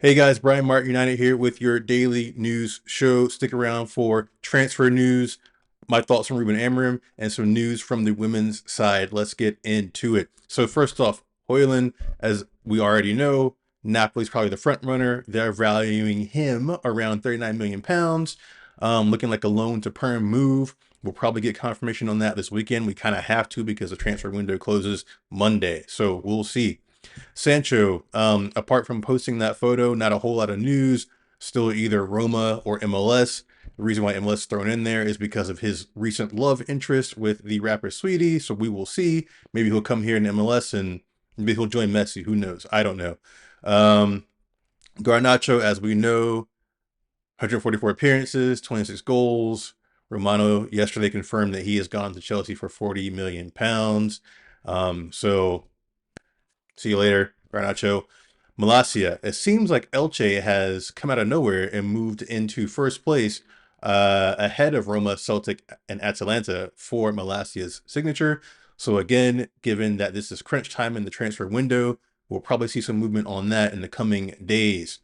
Hey guys, Brian Martin United here with your daily news show. Stick around for transfer news, my thoughts on Ruben Amorim, and some news from the women's side. Let's get into it. So first off, Hojlund, as we already know, Napoli's probably the front runner. They're valuing him around 39 million pounds, looking like a loan to perm move. We'll probably get confirmation on that this weekend. We kind of have to because the transfer window closes Monday. So we'll see. Sancho, apart from posting that photo, not a whole lot of news. Still either Roma or MLS. The reason why MLS is thrown in there is because of his recent love interest with the rapper Sweetie. So we will see. Maybe he'll come here in MLS and maybe he'll join Messi. Who knows? I don't know. Um, Garnacho, as we know, 144 appearances, 26 goals. Romano yesterday confirmed that he has gone to Chelsea for 40 million pounds. So see you later, Garnacho. Malacia. It seems like Elche has come out of nowhere and moved into first place ahead of Roma, Celtic, and Atalanta for Malacia's signature. So again, given that this is crunch time in the transfer window, we'll probably see some movement on that in the coming days.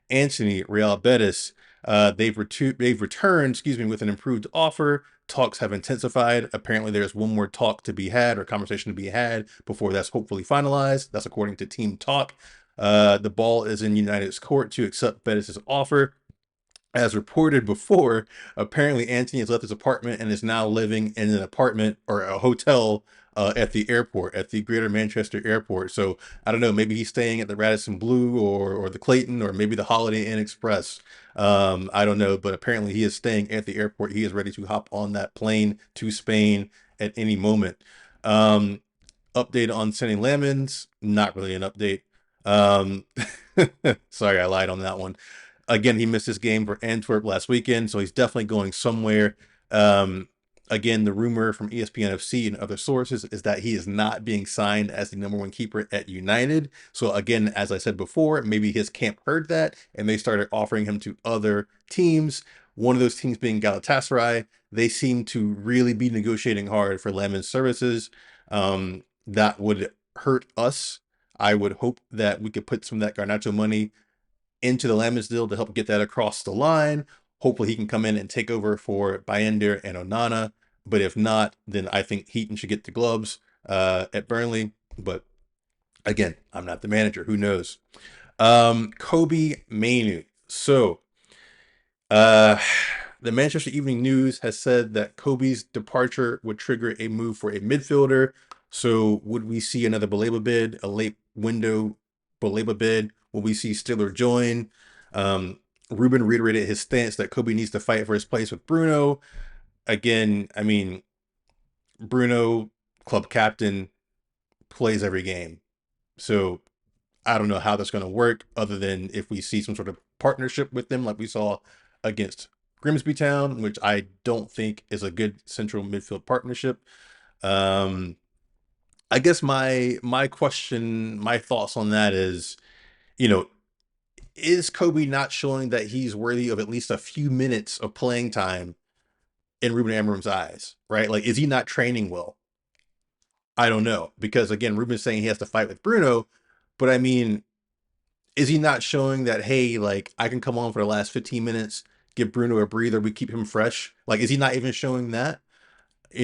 Anthony, Real Betis, they've returned, excuse me, with an improved offer. Talks have intensified. Apparently, there's one more talk to be had or conversation to be had before that's hopefully finalized. That's according to Team Talk. The ball is in United's court to accept Betis' offer. As reported before, apparently Anthony has left his apartment and is now living in an apartment or a hotel at the airport, at the Greater Manchester Airport. So I don't know, maybe he's staying at the Radisson Blue or the Clayton or maybe the Holiday Inn Express. I don't know, but apparently he is staying at the airport. He is ready to hop on that plane to Spain at any moment. Um, Update on Senny Lamens, not really an update. Um, Sorry, I lied on that one. Again, he missed his game for Antwerp last weekend, so he's definitely going somewhere. Um, Again, the rumor from ESPN FC and other sources is that he is not being signed as the number one keeper at United. So again, as I said before, maybe his camp heard that and they started offering him to other teams. One of those teams being Galatasaray. They seem to really be negotiating hard for Lemon's services. That would hurt us. I would hope that we could put some of that Garnacho money into the Lamens deal to help get that across the line. Hopefully he can come in and take over for Bayender and Onana. But if not, then I think Heaton should get the gloves at Burnley. But again, I'm not the manager. Who knows? Kobe Mainoo. So uh, the Manchester Evening News has said that Kobe's departure would trigger a move for a midfielder. So would we see another Baleba bid, a late window Baleba bid? Will we see Stiller join? Ruben reiterated his stance that Kobe needs to fight for his place with Bruno. Again, I mean, Bruno, club captain, plays every game. So I don't know how that's going to work other than if we see some sort of partnership with them like we saw against Grimsby Town, which I don't think is a good central midfield partnership. Um, I guess my question, my thoughts on that is, you know, is Kobe not showing that he's worthy of at least a few minutes of playing time in Ruben Amorim's eyes, right? Like, is he not training well? I don't know because again, Ruben's saying he has to fight with Bruno, but I mean, is he not showing that, hey, like I can come on for the last 15 minutes, give Bruno a breather, we keep him fresh? Like, is he not even showing that?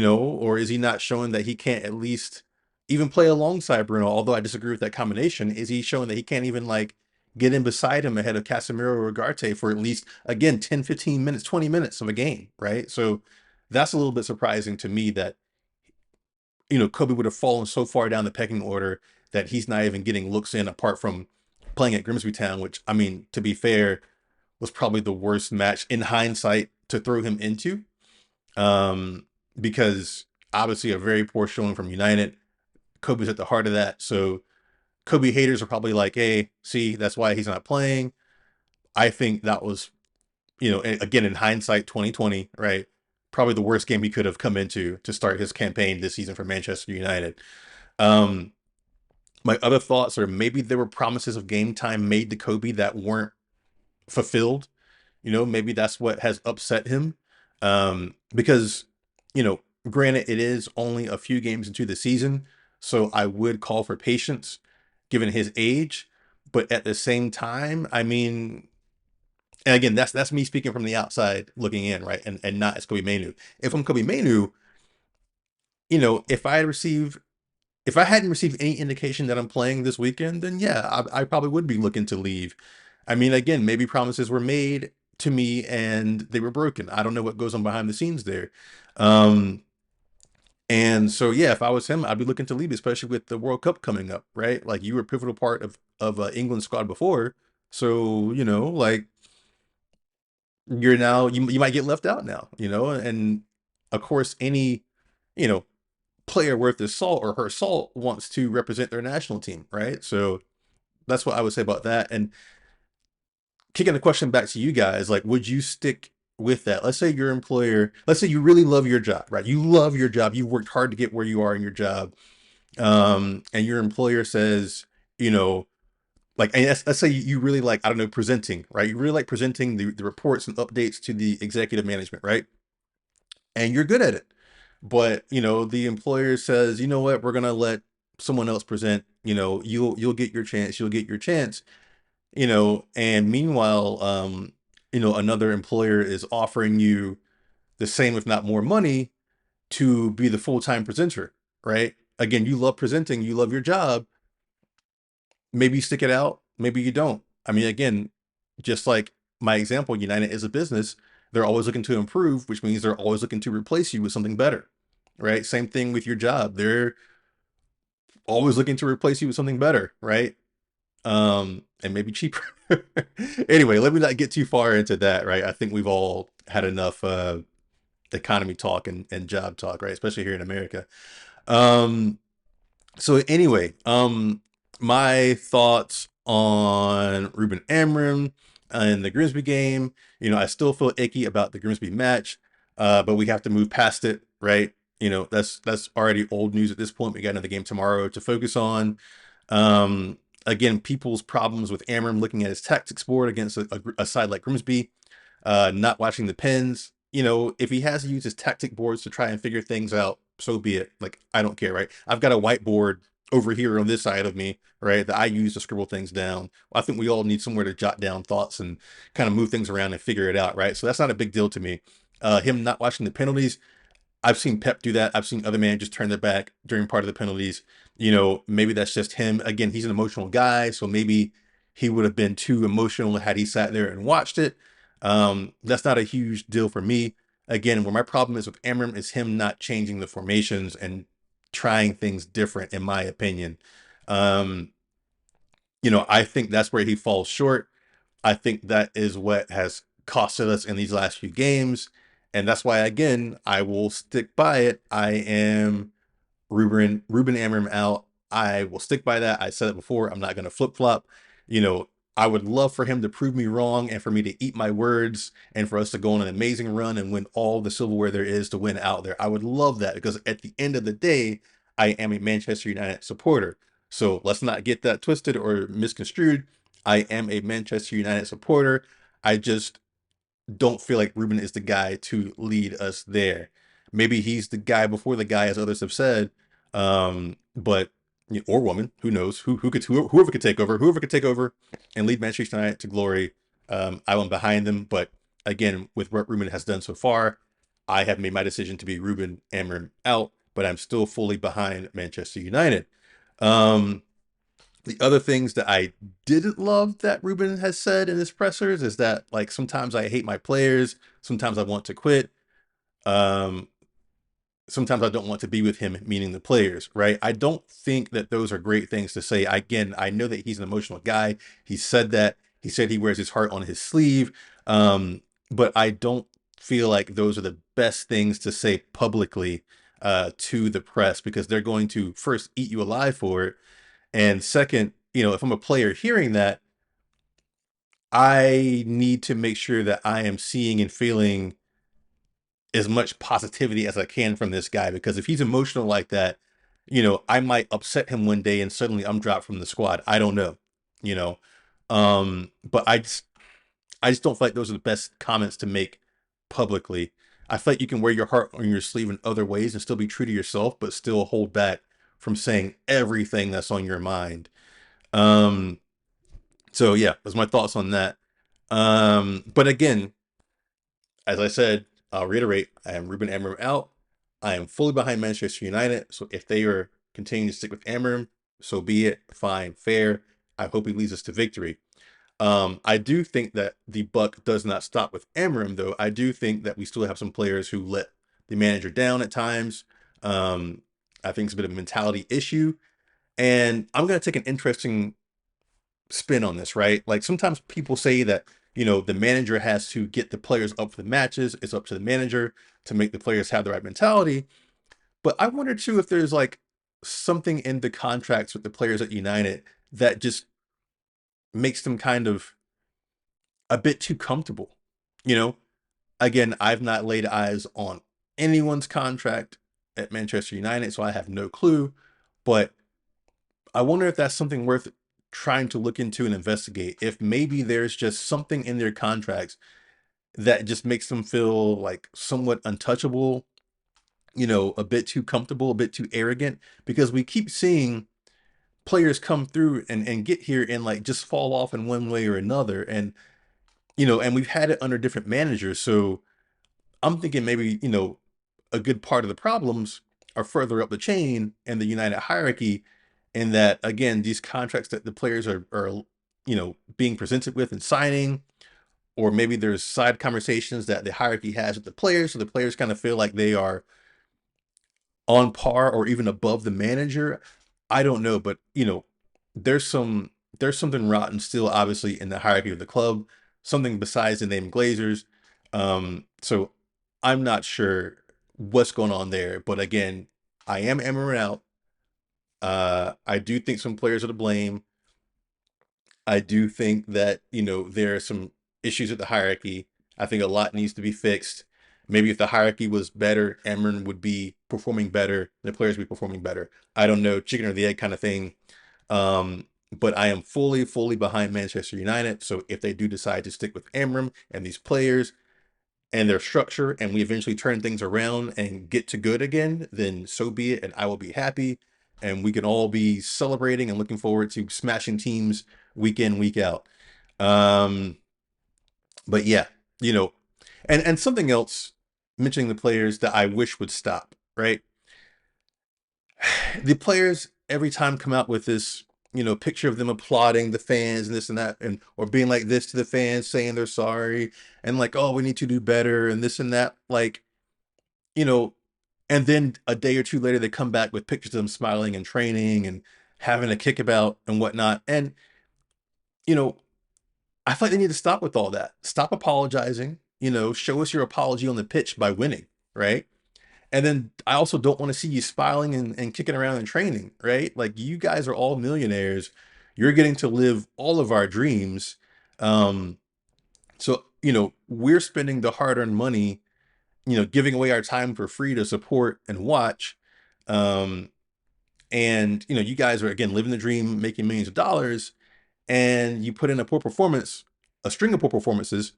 Or is he not showing that he can't at least even play alongside Bruno? Although I disagree with that combination, is he showing that he can't even like get in beside him ahead of Casemiro or Ugarte for at least again 10, 15 minutes, 20 minutes of a game, right? So that's a little bit surprising to me that Kobe would have fallen so far down the pecking order that he's not even getting looks in apart from playing at Grimsby Town, which I mean, to be fair, was probably the worst match in hindsight to throw him into. Because obviously a very poor showing from United. Kobe's at the heart of that. So Kobe haters are probably like, hey, see, that's why he's not playing. I think that was, again, in hindsight, 2020, right? Probably the worst game he could have come into to start his campaign this season for Manchester United. Um, my other thoughts are maybe there were promises of game time made to Kobe that weren't fulfilled. Maybe that's what has upset him. Because, granted, it is only a few games into the season, so I would call for patience given his age. But at the same time, I mean, and again, that's me speaking from the outside looking in, right? And not as Kobe Mainoo. If I'm Kobe Mainoo, if I hadn't received any indication that I'm playing this weekend, then yeah, I probably would be looking to leave. I mean, again, maybe promises were made to me and they were broken. I don't know what goes on behind the scenes there. Um, and so yeah, if I was him, I'd be looking to leave, especially with the World Cup coming up, right? Like you were a pivotal part of England's squad before, so like you're now you might get left out now, and of course any you know player worth his salt or her salt wants to represent their national team, right? So that's what I would say about that. And kicking the question back to you guys, like, would you stick with that? Let's say your employer, let's say you really love your job, right? You love your job. You worked hard to get where you are in your job. And your employer says, you know, like, and let's say you really like, I don't know, presenting, right? You really like presenting the reports and updates to the executive management, right? And you're good at it. But, the employer says, you know what, we're gonna let someone else present, you'll get your chance, you'll get your chance, and meanwhile, another employer is offering you the same, if not more money to be the full-time presenter, right? Again, you love presenting, you love your job. Maybe you stick it out, maybe you don't. I mean, again, just like my example, United is a business. They're always looking to improve, which means they're always looking to replace you with something better, right? Same thing with your job. They're always looking to replace you with something better, right? And maybe cheaper. Anyway, let me not get too far into that, right? I think we've all had enough economy talk and job talk, right? Especially here in America. Um, So anyway, my thoughts on Ruben Amram and the Grimsby game. I still feel icky about the Grimsby match, but we have to move past it, right? That's already old news at this point. We got another game tomorrow to focus on. Again, people's problems with Amram looking at his tactics board against a side like Grimsby, not watching the pins. If he has to use his tactic boards to try and figure things out, so be it. Like, I don't care, right? I've got a whiteboard over here on this side of me, right, that I use to scribble things down. I think we all need somewhere to jot down thoughts and kind of move things around and figure it out, right? So that's not a big deal to me. Him not watching the penalties, I've seen Pep do that. I've seen other managers turn their back during part of the penalties. Maybe that's just him. Again, he's an emotional guy, so maybe he would have been too emotional had he sat there and watched it. That's not a huge deal for me. Again, where my problem is with Amram is him not changing the formations and trying things different, in my opinion. Um, I think that's where he falls short. I think that is what has costed us in these last few games. And that's why, again, I will stick by it. I am Ruben Amram out. I will stick by that. I said it before. I'm not going to flip flop. You know, I would love for him to prove me wrong and for me to eat my words and for us to go on an amazing run and win all the silverware there is to win out there. I would love that because at the end of the day, I am a Manchester United supporter. So let's not get that twisted or misconstrued. I am a Manchester United supporter. I just don't feel like Ruben is the guy to lead us there. Maybe he's the guy before the guy, as others have said. But or woman, who knows? Whoever could take over, and lead Manchester United to glory. I went behind them, but again, with what Ruben has done so far, I have made my decision to be Ruben Amram out, but I'm still fully behind Manchester United. Um, the other things that I didn't love that Ruben has said in his pressers is that, like, sometimes I hate my players, sometimes I want to quit, um, sometimes I don't want to be with him, meaning the players, right? I don't think that those are great things to say. Again, I know that he's an emotional guy. He said that. He said he wears his heart on his sleeve. But I don't feel like those are the best things to say publicly to the press because they're going to first eat you alive for it. And second, if I'm a player hearing that, I need to make sure that I am seeing and feeling as much positivity as I can from this guy because if he's emotional like that, I might upset him one day and suddenly I'm dropped from the squad. I don't know, you know. But I just don't feel like those are the best comments to make publicly. I feel like you can wear your heart on your sleeve in other ways and still be true to yourself, but still hold back from saying everything that's on your mind. Um, So yeah, that's my thoughts on that. But again, as I said, I'll reiterate, I am Ruben Amorim out. I am fully behind Manchester United. So if they are continuing to stick with Amorim, so be it. Fine, fair. I hope he leads us to victory. I do think that the buck does not stop with Amorim, though. I do think that we still have some players who let the manager down at times. Um, I think it's a bit of a mentality issue. And I'm going to take an interesting spin on this, right? Like sometimes people say that, the manager has to get the players up for the matches. It's up to the manager to make the players have the right mentality. But I wonder too if there's like something in the contracts with the players at United that just makes them kind of a bit too comfortable. You know, again, I've not laid eyes on anyone's contract at Manchester United, so I have no clue. But I wonder if that's something worth trying to look into and investigate. If maybe there's just something in their contracts that just makes them feel like somewhat untouchable, a bit too comfortable, a bit too arrogant, because we keep seeing players come through and get here and like just fall off in one way or another. And we've had it under different managers. So I'm thinking maybe, a good part of the problems are further up the chain and the United hierarchy. And that, again, these contracts that the players are being presented with and signing, or maybe there's side conversations that the hierarchy has with the players. So the players kind of feel like they are on par or even above the manager. I don't know, but there's some there's something rotten still, obviously, in the hierarchy of the club. Something besides the name Glazers. So I'm not sure what's going on there. But again, I am Emery out. I do think some players are to blame. I do think that, there are some issues with the hierarchy. I think a lot needs to be fixed. Maybe if the hierarchy was better, Emran would be performing better, the players would be performing better. I don't know, chicken or the egg kind of thing. But I am fully, fully behind Manchester United. So if they do decide to stick with Amram and these players and their structure, and we eventually turn things around and get to good again, then so be it, and I will be happy. And we can all be celebrating and looking forward to smashing teams week in, week out. Um, but yeah, you know, and something else, mentioning the players that I wish would stop, right? The players every time come out with this, picture of them applauding the fans and this and that, and or being like this to the fans, saying they're sorry, and like, oh, we need to do better, and this and that. Like, you know, and then a day or two later, they come back with pictures of them smiling and training and having a kickabout and whatnot. And, you know, I feel like they need to stop with all that. Stop apologizing, show us your apology on the pitch by winning, right? And then I also don't want to see you smiling and kicking around and training, right? Like you guys are all millionaires. You're getting to live all of our dreams. Um, so, we're spending the hard-earned money, giving away our time for free to support and watch. Um, and, you guys are, again, living the dream, making millions of dollars, and you put in a poor performance, a string of poor performances,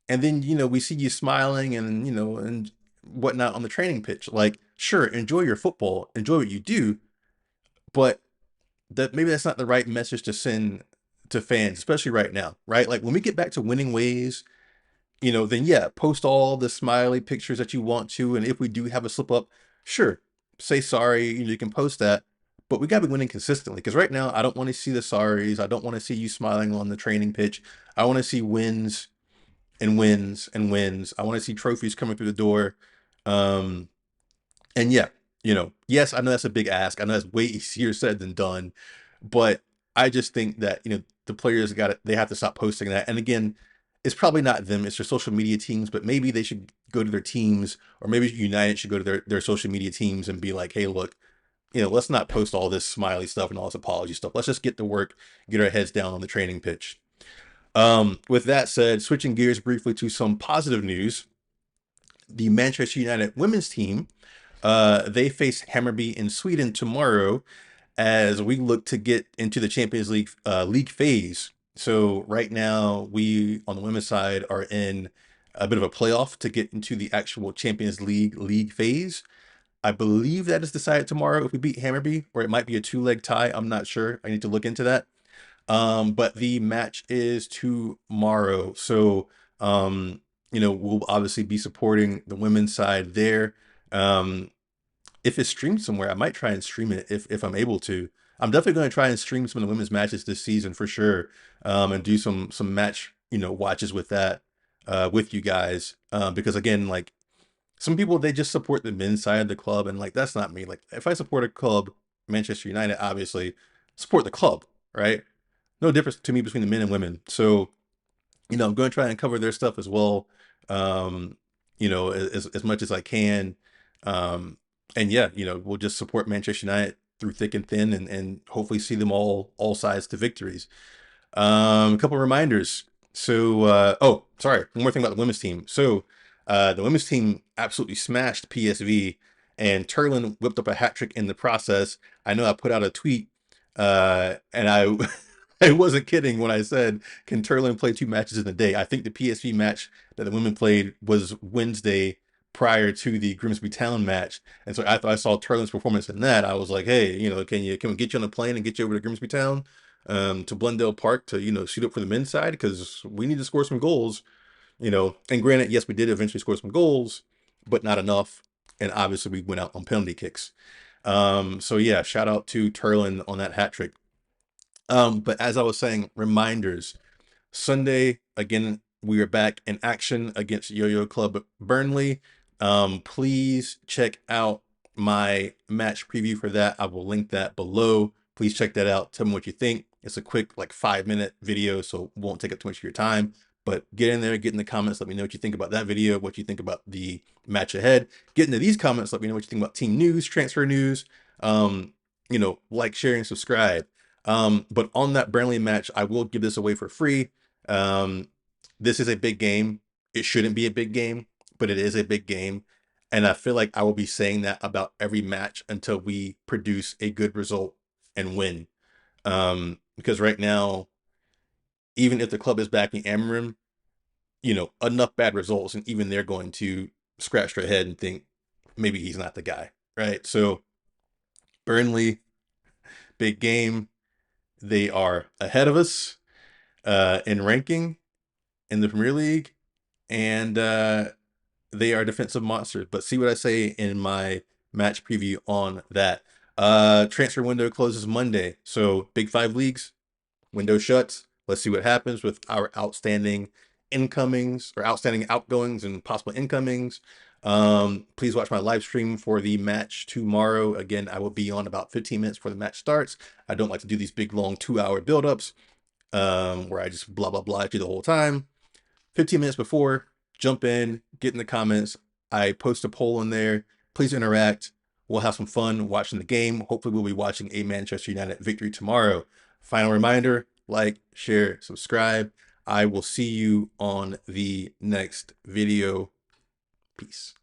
and then, we see you smiling and whatnot on the training pitch. Like, sure, enjoy your football, enjoy what you do, but that maybe that's not the right message to send to fans, especially right now, right? Like when we get back to winning ways, then yeah, post all the smiley pictures that you want to. And if we do have a slip up, sure, say sorry, you can post that. But we gotta be winning consistently. Because right now, I don't want to see the sorries. I don't want to see you smiling on the training pitch. I want to see wins and wins and wins. I want to see trophies coming through the door. Um, and yeah, yes, I know that's a big ask. I know that's way easier said than done, but I just think that, the players they have to stop posting that. And again, it's probably not them, it's their social media teams, but maybe they should go to their teams, or maybe United should go to their social media teams and be like, hey, look, let's not post all this smiley stuff and all this apology stuff. Let's just get to work, get our heads down on the training pitch. With that said, switching gears briefly to some positive news, the Manchester United women's team, they face Hammarby in Sweden tomorrow as we look to get into the Champions League league phase. So right now, we on the women's side are in a bit of a playoff to get into the actual Champions League phase. I believe that is decided tomorrow if we beat Hammarby, or it might be a two-leg tie. I'm not sure. I need to look into that. But the match is tomorrow. So, we'll obviously be supporting the women's side there. Um, if it's streamed somewhere, I might try and stream it if I'm able to. I'm definitely going to try and stream some of the women's matches this season for sure, and do some match watches with that with you guys. Because again, like some people they just support the men's side of the club, and like that's not me. Like if I support a club, Manchester United, obviously support the club, right? No difference to me between the men and women. So I'm going to try and cover their stuff as well, um, as much as I can. Um, and yeah, we'll just support Manchester United through thick and thin, and hopefully see them all sides to victories. A couple reminders. So, oh, sorry, one more thing about the women's team. So, the women's team absolutely smashed PSV, and Turlin whipped up a hat trick in the process. I know I put out a tweet, and I I wasn't kidding when I said, "Can Turlin play 2 matches in a day?" I think the PSV match that the women played was Wednesday prior to the Grimsby Town match, and so after I saw Turlin's performance in that, I was like, "Hey, can we get you on a plane and get you over to Grimsby Town?" To Blundell Park to suit up for the men's side because we need to score some goals. And granted, yes, we did eventually score some goals, but not enough. And obviously, we went out on penalty kicks. So yeah, shout out to Turlin on that hat trick. But as I was saying, reminders. Sunday, again, we are back in action against Yo-Yo Club Burnley. Please check out my match preview for that. I will link that below. Please check that out. Tell me what you think. It's a quick, like 5-minute video, so it won't take up too much of your time. But get in there, get in the comments. Let me know what you think about that video, what you think about the match ahead. Get into these comments. Let me know what you think about team news, transfer news. Um, like, share, and subscribe. But on that Burnley match, I will give this away for free. Um, this is a big game. It shouldn't be a big game, but it is a big game. And I feel like I will be saying that about every match until we produce a good result and win. Because right now, even if the club is backing Amarim, enough bad results, and even they're going to scratch their head and think maybe he's not the guy, right? So Burnley, big game. They are ahead of us in ranking in the Premier League, and they are defensive monsters. But see what I say in my match preview on that. Transfer window closes Monday, so Big Five leagues window shuts. Let's see what happens with our outstanding incomings or outstanding outgoings and possible incomings. Please watch my live stream for the match tomorrow. Again, I will be on about 15 minutes before the match starts. I don't like to do these big long 2-hour build-ups where I just blah blah blah at you the whole time. 15 minutes before, jump in, get in the comments. I post a poll in there. Please interact. We'll have some fun watching the game. Hopefully, we'll be watching a Manchester United victory tomorrow. Final reminder, like, share, subscribe. I will see you on the next video. Peace.